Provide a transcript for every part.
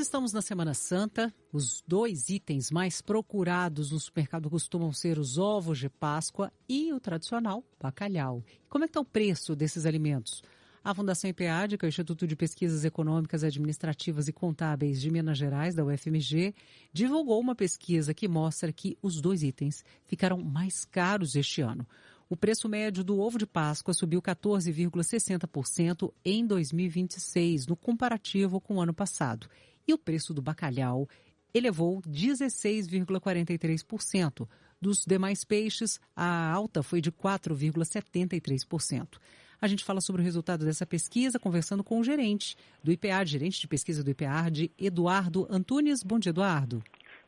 Estamos na Semana Santa. Os dois itens mais procurados no supermercado costumam ser os ovos de Páscoa e o tradicional bacalhau. Como é que está o preço desses alimentos? A Fundação IPEAD, que é o Instituto de Pesquisas Econômicas, Administrativas e Contábeis de Minas Gerais, da UFMG, divulgou uma pesquisa que mostra que os dois itens ficaram mais caros este ano. O preço médio do ovo de Páscoa subiu 14,60% em 2026, no comparativo com o ano passado. E o preço do bacalhau elevou 16,43%. Dos demais peixes, a alta foi de 4,73%. A gente fala sobre o resultado dessa pesquisa conversando com o gerente do IPEAD, gerente de pesquisa do IPEAD, Eduardo Antunes. Bom dia, Eduardo.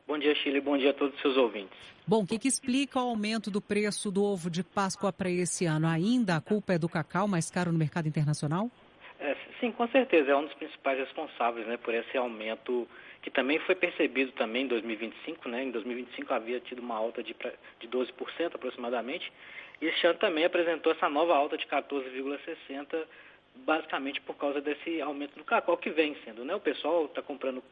Bom dia, Chile. Bom dia a todos os seus ouvintes. Bom, o que explica o aumento do preço do ovo de Páscoa para esse ano? Ainda a culpa é do cacau mais caro no mercado internacional? Sim, com certeza. É um dos principais responsáveis, por esse aumento que também foi percebido também em 2025. Em 2025 havia tido uma alta de 12% aproximadamente. E este ano também apresentou essa nova alta de 14,60%, basicamente por causa desse aumento do cacau que vem sendo. O pessoal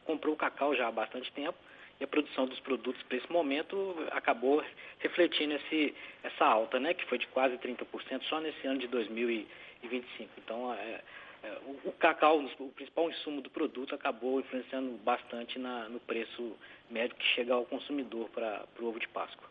comprou o cacau já há bastante tempo. E a produção dos produtos para esse momento acabou refletindo essa alta, que foi de quase 30% só nesse ano de 2025. Então, o cacau, o principal insumo do produto, acabou influenciando bastante no preço médio que chega ao consumidor para o ovo de Páscoa.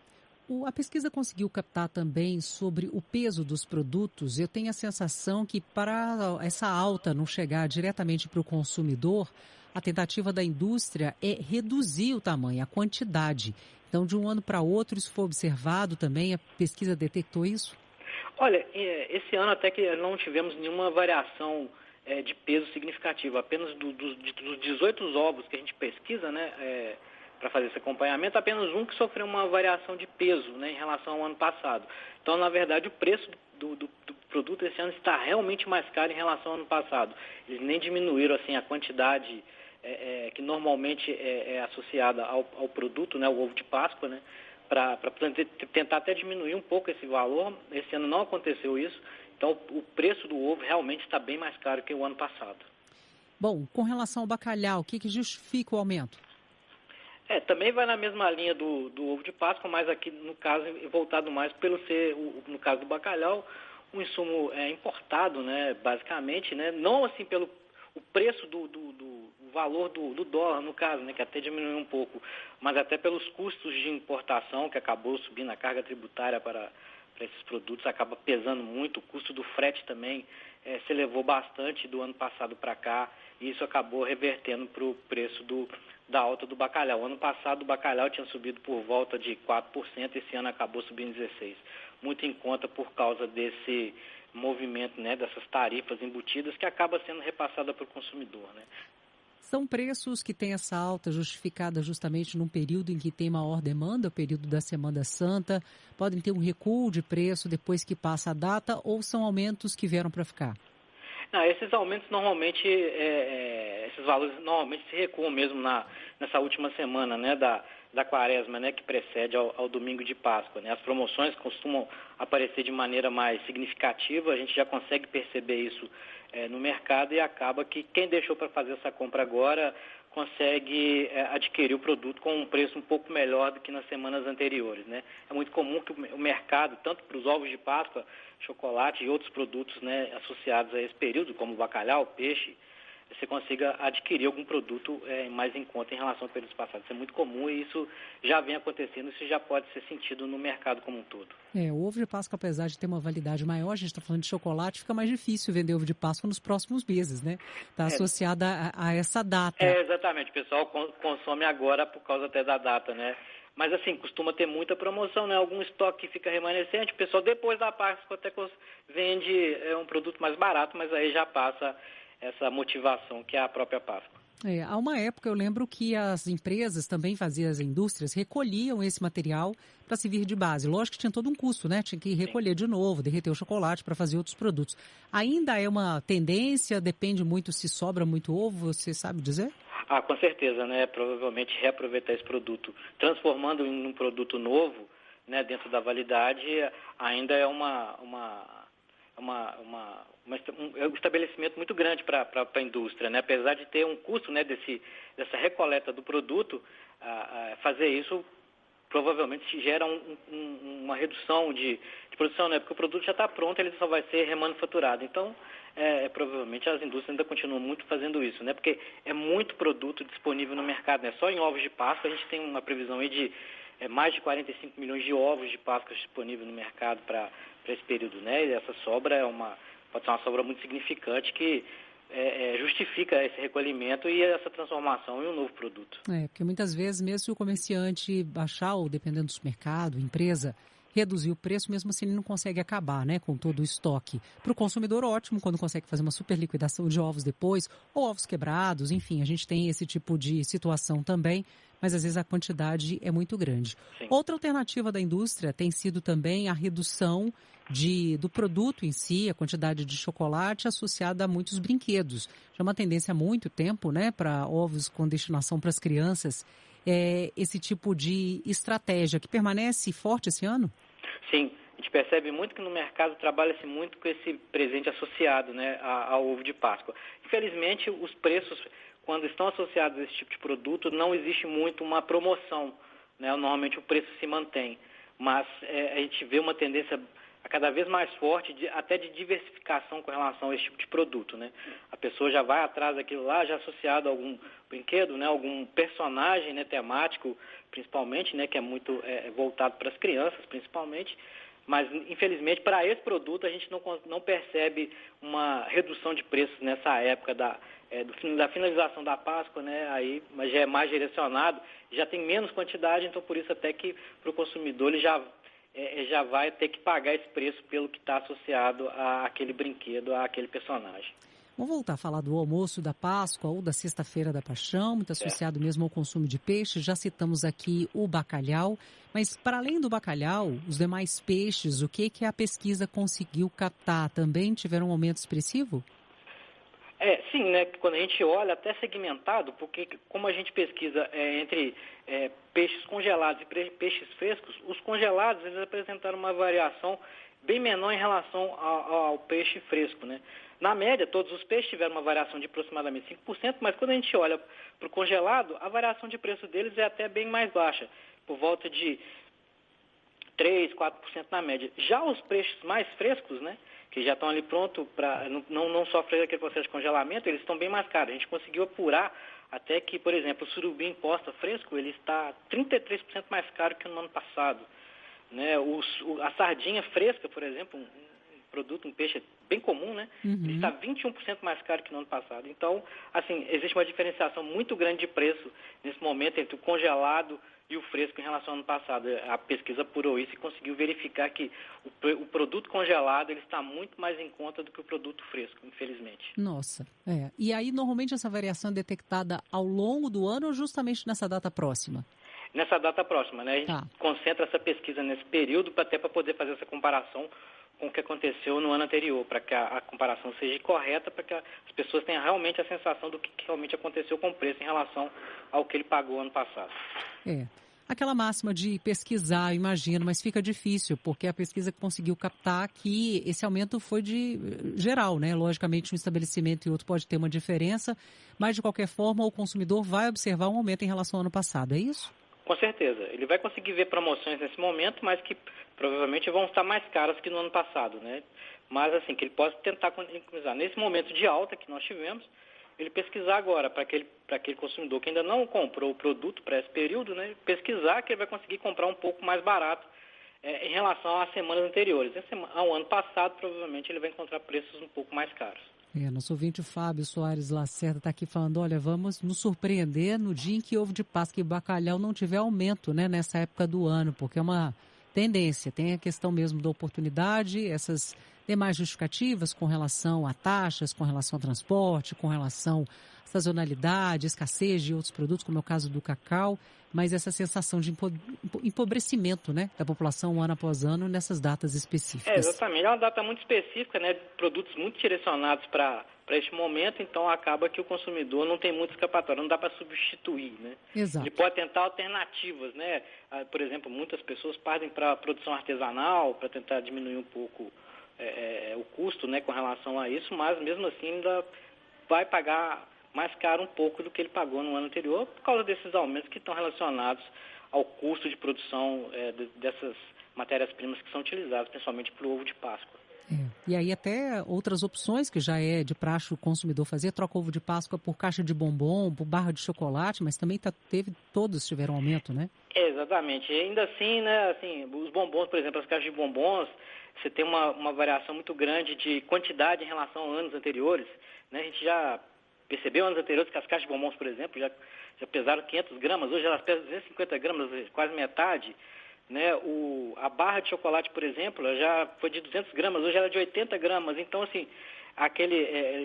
A pesquisa conseguiu captar também sobre o peso dos produtos. Eu tenho a sensação que para essa alta não chegar diretamente para o consumidor, a tentativa da indústria é reduzir o tamanho, a quantidade. Então, de um ano para outro, isso foi observado também? A pesquisa detectou isso? Olha, esse ano até que não tivemos nenhuma variação de peso significativa. Apenas dos 18 ovos que a gente pesquisa, para fazer esse acompanhamento, apenas um que sofreu uma variação de peso, em relação ao ano passado. Então, na verdade, o preço do produto esse ano está realmente mais caro em relação ao ano passado. Eles nem diminuíram assim a quantidade que normalmente é associada ao produto, o ovo de Páscoa, para tentar até diminuir um pouco esse valor. Esse ano não aconteceu isso. Então, o preço do ovo realmente está bem mais caro que o ano passado. Bom, com relação ao bacalhau, o que justifica o aumento? Também vai na mesma linha do ovo de Páscoa, mas aqui, no caso, voltado mais pelo ser, no caso do bacalhau, um insumo importado, basicamente, não assim pelo o preço do valor do dólar, no caso, que até diminuiu um pouco, mas até pelos custos de importação, que acabou subindo a carga tributária para esses produtos, acaba pesando muito. O custo do frete também se elevou bastante do ano passado para cá, e isso acabou revertendo para o preço da alta do bacalhau. Ano passado o bacalhau tinha subido por volta de 4%, esse ano acabou subindo 16%. Muito em conta por causa desse movimento, dessas tarifas embutidas que acaba sendo repassada para o consumidor. São preços que têm essa alta justificada justamente num período em que tem maior demanda, o período da Semana Santa. Podem ter um recuo de preço depois que passa a data, ou são aumentos que vieram para ficar? Não, esses aumentos normalmente, esses valores normalmente se recuam mesmo nessa última semana, da quaresma, que precede ao domingo de Páscoa. As promoções costumam aparecer de maneira mais significativa, a gente já consegue perceber isso no mercado, e acaba que quem deixou para fazer essa compra agora consegue adquirir o produto com um preço um pouco melhor do que nas semanas anteriores. É muito comum que o mercado, tanto para os ovos de Páscoa, chocolate e outros produtos associados a esse período, como bacalhau, peixe, você consiga adquirir algum produto mais em conta em relação ao período passado. Isso é muito comum e isso já vem acontecendo, isso já pode ser sentido no mercado como um todo. O ovo de Páscoa, apesar de ter uma validade maior, a gente está falando de chocolate, fica mais difícil vender ovo de Páscoa nos próximos meses, Está associada a essa data. Exatamente, o pessoal consome agora por causa até da data, Mas assim, costuma ter muita promoção, Algum estoque que fica remanescente, o pessoal depois da Páscoa até vende um produto mais barato, mas aí já passa essa motivação que é a própria Páscoa. Há uma época eu lembro que as empresas também faziam, as indústrias recolhiam esse material para servir de base. Lógico que tinha todo um custo, Tinha que recolher de novo, derreter o chocolate para fazer outros produtos. Ainda é uma tendência, depende muito se sobra muito ovo, você sabe dizer? Com certeza, Provavelmente reaproveitar esse produto, transformando em um produto novo, dentro da validade, ainda é uma um estabelecimento muito grande para a indústria, né? Apesar de ter um custo, né, dessa recoleta do produto, fazer isso provavelmente gera uma redução de produção, né? Porque o produto já está pronto, ele só vai ser remanufaturado. Então, provavelmente as indústrias ainda continuam muito fazendo isso, né? Porque é muito produto disponível no mercado, né? Só em ovos de Páscoa a gente tem uma previsão aí de mais de 45 milhões de ovos de Páscoa disponíveis no mercado para esse período, né? E essa sobra pode ser uma sobra muito significante que justifica esse recolhimento e essa transformação em um novo produto. Porque muitas vezes, mesmo se o comerciante baixar, ou dependendo do supermercado, empresa, reduzir o preço, mesmo assim ele não consegue acabar, né, com todo o estoque. Para o consumidor, ótimo, quando consegue fazer uma super liquidação de ovos depois, ou ovos quebrados, enfim, a gente tem esse tipo de situação também, mas às vezes a quantidade é muito grande. Sim. Outra alternativa da indústria tem sido também a redução do produto em si, a quantidade de chocolate associada a muitos brinquedos. Já é uma tendência há muito tempo, né, para ovos com destinação para as crianças. Esse tipo de estratégia que permanece forte esse ano? Sim, a gente percebe muito que no mercado trabalha-se muito com esse presente associado, né, ao ovo de Páscoa. Infelizmente, os preços, quando estão associados a esse tipo de produto, não existe muito uma promoção, né? Normalmente o preço se mantém, mas a gente vê uma tendência cada vez mais forte, até de diversificação com relação a esse tipo de produto, né? A pessoa já vai atrás daquilo lá, já associado a algum brinquedo, né? Algum personagem, né, temático, principalmente, né, que é muito voltado para as crianças, principalmente. Mas, infelizmente, para esse produto, a gente não percebe uma redução de preços nessa época da finalização da Páscoa, né? Aí, mas já é mais direcionado, já tem menos quantidade, então por isso até que para o consumidor ele já vai ter que pagar esse preço pelo que está associado àquele brinquedo, àquele personagem. Vamos voltar a falar do almoço da Páscoa ou da Sexta-feira da Paixão, muito associado mesmo ao consumo de peixe. Já citamos aqui o bacalhau, mas para além do bacalhau, os demais peixes, o que a pesquisa conseguiu captar? Também tiveram um aumento expressivo? Sim, né? Quando a gente olha até segmentado, porque como a gente pesquisa entre peixes congelados e peixes frescos, os congelados eles apresentaram uma variação bem menor em relação ao peixe fresco, né? Na média, todos os peixes tiveram uma variação de aproximadamente 5%, mas quando a gente olha para o congelado, a variação de preço deles é até bem mais baixa, por volta de 3%, 4% na média. Já os peixes mais frescos, né, que já estão ali prontos para não sofrer aquele processo de congelamento, eles estão bem mais caros. A gente conseguiu apurar até que, por exemplo, o surubim posta fresco, ele está 33% mais caro que no ano passado. Né? A sardinha fresca, por exemplo, um peixe bem comum, né? Ele está 21% mais caro que no ano passado. Então, assim, existe uma diferenciação muito grande de preço nesse momento entre o congelado e o fresco em relação ao ano passado. A pesquisa apurou isso e conseguiu verificar que o produto congelado ele está muito mais em conta do que o produto fresco, infelizmente. Nossa, E aí, normalmente, essa variação é detectada ao longo do ano ou justamente nessa data próxima? Nessa data próxima, né? A gente concentra essa pesquisa nesse período até para poder fazer essa comparação com o que aconteceu no ano anterior, para que a comparação seja correta, para que as pessoas tenham realmente a sensação do que realmente aconteceu com o preço em relação ao que ele pagou ano passado. Aquela máxima de pesquisar, imagino, mas fica difícil, porque a pesquisa conseguiu captar que esse aumento foi de geral, né? Logicamente, um estabelecimento e outro pode ter uma diferença, mas de qualquer forma o consumidor vai observar um aumento em relação ao ano passado, é isso? Com certeza. Ele vai conseguir ver promoções nesse momento, mas que provavelmente vão estar mais caras que no ano passado, né? Mas assim, que ele pode tentar economizar. Nesse momento de alta que nós tivemos, ele pesquisar agora, para aquele consumidor que ainda não comprou o produto para esse período, né? Pesquisar que ele vai conseguir comprar um pouco mais barato em relação às semanas anteriores. Ao ano passado, provavelmente, ele vai encontrar preços um pouco mais caros. Nosso ouvinte Fábio Soares Lacerda está aqui falando, olha, vamos nos surpreender no dia em que ovo de Páscoa e bacalhau não tiver aumento, né, nessa época do ano, porque é uma tendência, tem a questão mesmo da oportunidade, essas demais justificativas com relação a taxas, com relação ao transporte, com relação à sazonalidade, escassez de outros produtos, como é o caso do cacau, mas essa sensação de empobrecimento, né, da população ano após ano nessas datas específicas. Exatamente. É uma data muito específica, né, produtos muito direcionados para este momento, então acaba que o consumidor não tem muito escapatório, não dá para substituir, né? Exato. Ele pode tentar alternativas, né? Por exemplo, muitas pessoas partem para a produção artesanal para tentar diminuir um pouco o custo, né, com relação a isso, mas mesmo assim ainda vai pagar mais caro um pouco do que ele pagou no ano anterior por causa desses aumentos que estão relacionados ao custo de produção dessas matérias-primas que são utilizadas, principalmente para o ovo de Páscoa. E aí até outras opções que já é de praxe o consumidor fazer, troca ovo de Páscoa por caixa de bombom, por barra de chocolate, mas também todos tiveram aumento, né? Exatamente. E ainda assim, né, assim, os bombons, por exemplo, as caixas de bombons, você tem uma variação muito grande de quantidade em relação a anos anteriores, né? A gente já percebeu anos anteriores que as caixas de bombons, por exemplo, já pesaram 500 gramas, hoje elas pesam 250 gramas, quase metade. Né, a barra de chocolate, por exemplo, já foi de 200 gramas, hoje ela é de 80 gramas. Então, assim,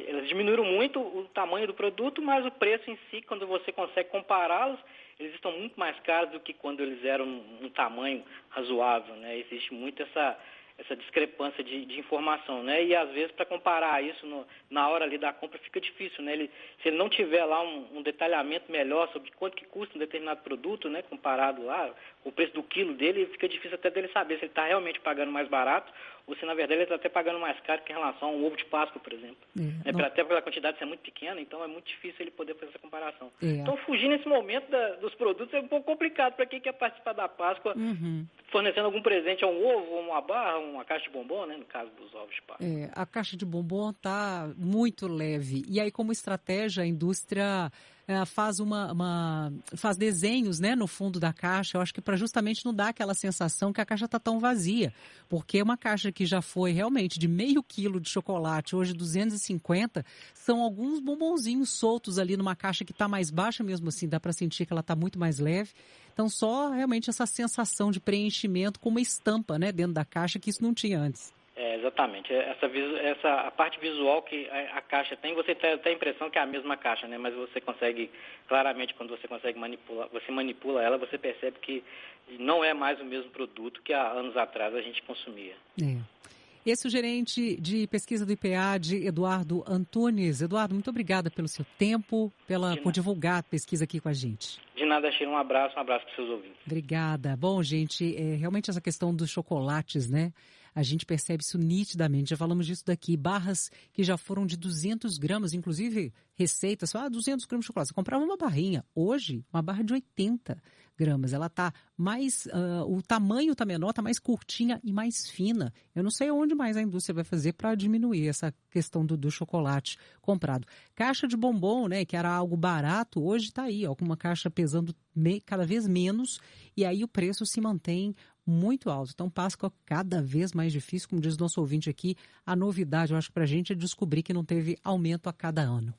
elas diminuíram muito o tamanho do produto, mas o preço em si, quando você consegue compará-los, eles estão muito mais caros do que quando eles eram um tamanho razoável. Né? Existe muito essa discrepância de informação, né? E às vezes para comparar isso na hora ali da compra fica difícil, né? Se ele não tiver lá um detalhamento melhor sobre quanto que custa um determinado produto, né? Comparado lá, o preço do quilo dele, fica difícil até dele saber se ele está realmente pagando mais barato ou se na verdade ele está até pagando mais caro que em relação a um ovo de Páscoa, por exemplo. Até pela quantidade ser muito pequena, então é muito difícil ele poder fazer essa comparação. Então fugir nesse momento dos produtos é um pouco complicado para quem quer participar da Páscoa, fornecendo algum presente a um ovo, uma barra, uma caixa de bombom, né, no caso dos ovos de Páscoa. A caixa de bombom está muito leve. E aí, como estratégia, a indústria faz desenhos, né, no fundo da caixa. Eu acho que para justamente não dar aquela sensação que a caixa está tão vazia. Porque uma caixa que já foi realmente de meio quilo de chocolate, hoje 250, são alguns bombonzinhos soltos ali numa caixa que está mais baixa mesmo assim. Dá para sentir que ela está muito mais leve. Então, só realmente essa sensação de preenchimento com uma estampa, né, dentro da caixa, que isso não tinha antes. Exatamente. A parte visual que a caixa tem, você tem até a impressão que é a mesma caixa, né? Mas você consegue, claramente, quando você consegue manipular, você manipula ela, você percebe que não é mais o mesmo produto que há anos atrás a gente consumia. Esse é o gerente de pesquisa do IPA, Eduardo Antunes. Eduardo, muito obrigada pelo seu tempo, por divulgar a pesquisa aqui com a gente. De nada, Sheila. Um abraço para os seus ouvintes. Obrigada. Bom, gente, realmente essa questão dos chocolates, né? A gente percebe isso nitidamente, já falamos disso daqui, barras que já foram de 200 gramas, inclusive receitas, 200 gramas de chocolate, você comprava uma barrinha, hoje uma barra de 80 gramas, ela está mais, o tamanho está menor, está mais curtinha e mais fina. Eu não sei onde mais a indústria vai fazer para diminuir essa questão do chocolate comprado. Caixa de bombom, né, que era algo barato, hoje está aí, com uma caixa pesando cada vez menos e aí o preço se mantém muito alto. Então, Páscoa cada vez mais difícil, como diz o nosso ouvinte aqui, a novidade, eu acho, para a gente é descobrir que não teve aumento a cada ano.